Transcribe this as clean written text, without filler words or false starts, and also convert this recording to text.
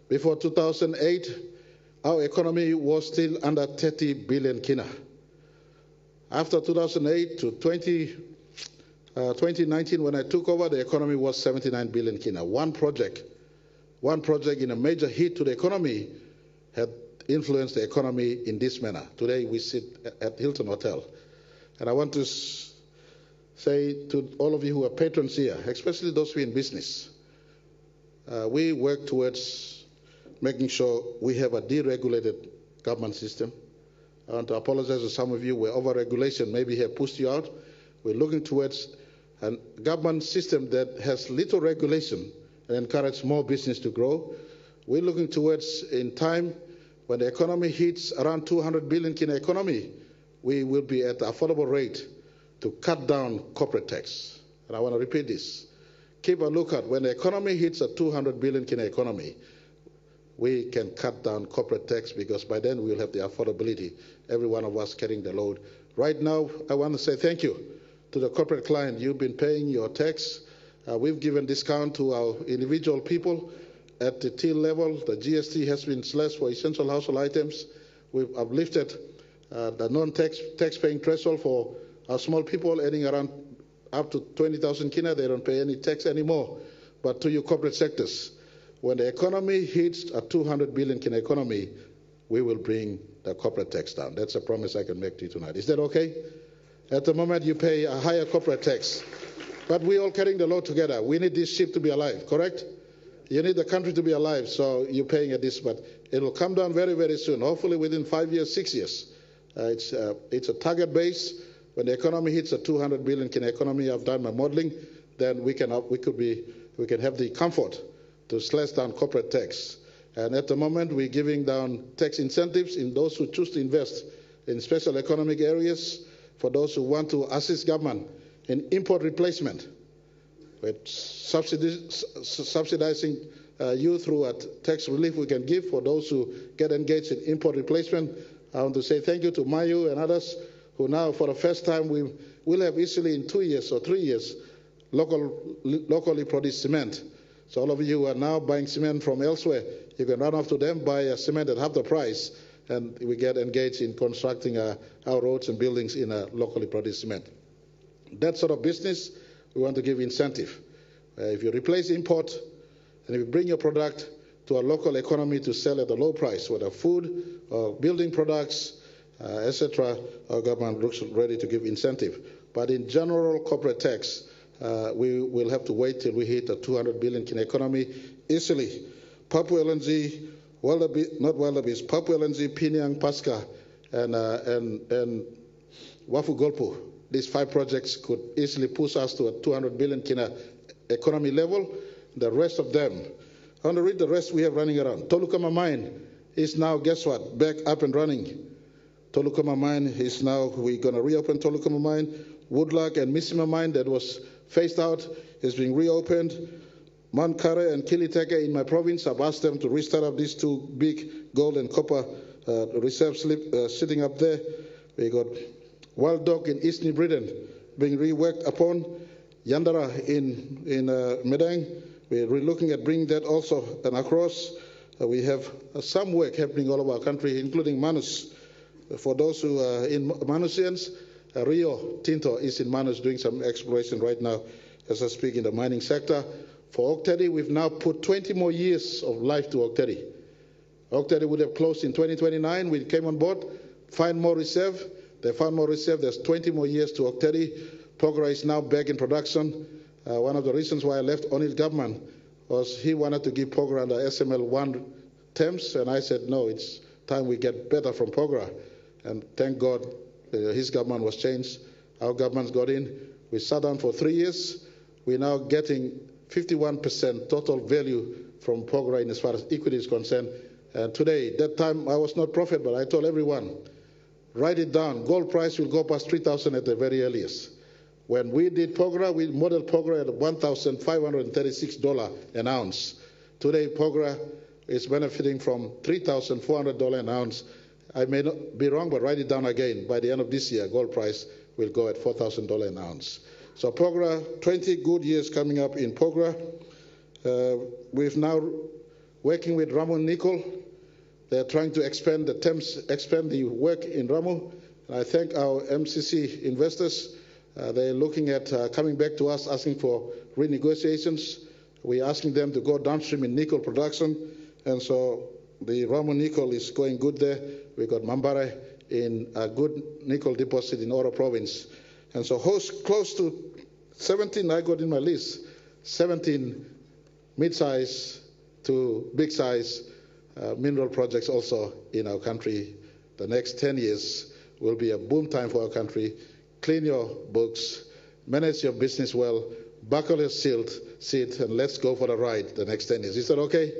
Before 2008, our economy was still under 30 billion kina. After 2008 to 2019, when I took over, the economy was 79 billion kina. One project in a major hit to the economy had influenced the economy in this manner. Today we sit at Hilton Hotel. And I want to say to all of you who are patrons here, especially those who are in business, we work towards making sure we have a deregulated government system. I want to apologize to some of you where over-regulation maybe have pushed you out. We're looking towards a government system that has little regulation and encourage more business to grow. We're looking towards, in time, when the economy hits around 200 billion kina economy, we will be at an affordable rate to cut down corporate tax. And I want to repeat this. Keep a lookout. When the economy hits a 200 billion kina economy, we can cut down corporate tax because by then we'll have the affordability, every one of us carrying the load. Right now, I want to say thank you to the corporate client. You've been paying your tax. We've given discount to our individual people at the till level. The GST has been slashed for essential household items. We've uplifted the non-tax paying threshold for our small people earning around up to 20,000 kina. They don't pay any tax anymore. But to your corporate sectors, when the economy hits a 200 billion kina economy, we will bring the corporate tax down. That's a promise I can make to you tonight. Is that okay? At the moment, you pay a higher corporate tax. But we're all carrying the load together. We need this ship to be alive, correct? You need the country to be alive, so you're paying at this, but it will come down very, very soon, hopefully within 5 years, 6 years. It's a target base. When the economy hits a 200 billion kina economy, I've done my modeling, then we can have the comfort to slash down corporate tax. And at the moment, we're giving down tax incentives in those who choose to invest in special economic areas, for those who want to assist government in import replacement. We're subsidizing you through a tax relief we can give for those who get engaged in import replacement. I want to say thank you to Mayu and others who now, for the first time, we will have easily in 2 years or 3 years locally produced cement. So all of you who are now buying cement from elsewhere, you can run off to them, buy a cement at half the price, and we get engaged in constructing our roads and buildings in a locally produced cement. That sort of business, we want to give incentive. If you replace import, and if you bring your product to a local economy to sell at a low price, whether food or building products, etc., our government looks ready to give incentive. But in general, corporate tax, we will have to wait till we hit a 200 billion kina economy easily. Papua LNG, Papua LNG, Piniang, Pasca, and Wafi-Golpu. These 5 projects could easily push us to a 200 billion kina economy level. The rest of them, I want to read the rest we have running around. Tolukama mine is now, guess what, back up and running. Tolukama mine is now, we're going to reopen Tolukama mine. Woodlark and Misima mine that was phased out is being reopened. Mount Kare and Kiliteke in my province, I've asked them to restart up these 2 big gold and copper reserves sitting up there. We got Wild Dog in East New Britain being reworked upon. Yandara in Medang, we're looking at bringing that also and across. We have some work happening all over our country, including Manus. For those who are in Manusians, Rio Tinto is in Manus doing some exploration right now as I speak in the mining sector. For Oak Teddy, we've now put 20 more years of life to Oak Teddy. Oak Teddy would have closed in 2029. We came on board, find more reserve. They found more reserve. There's 20 more years to Oak Teddy. Porgera is now back in production. One of the reasons why I left O'Neill government was he wanted to give Porgera under SML1 terms, and I said, no, it's time we get better from Porgera. And thank God his government was changed. Our government's got in. We sat down for 3 years. We're now getting 51% total value from Porgera in as far as equity is concerned. And today, that time I was not prophet, but I told everyone, write it down. Gold price will go past 3,000 at the very earliest. When we did Porgera, we modeled Porgera at $1,536 an ounce. Today, Porgera is benefiting from $3,400 an ounce. I may not be wrong, but write it down again. By the end of this year, gold price will go at $4,000 an ounce. So Porgera, 20 good years coming up in Porgera. We've now working with Ramu Nickel. They're trying to expand the work in Ramu. And I thank our MCC investors. They're looking at coming back to us, asking for renegotiations. We're asking them to go downstream in nickel production. And so the Ramu Nickel is going good there. We got Mambare in a good nickel deposit in Oro province. And so close to 17, I got in my list, 17 mid-size to big-size mineral projects also in our country. The next 10 years will be a boom time for our country. Clean your books, manage your business well, buckle your seat, and let's go for the ride the next 10 years. Is that okay?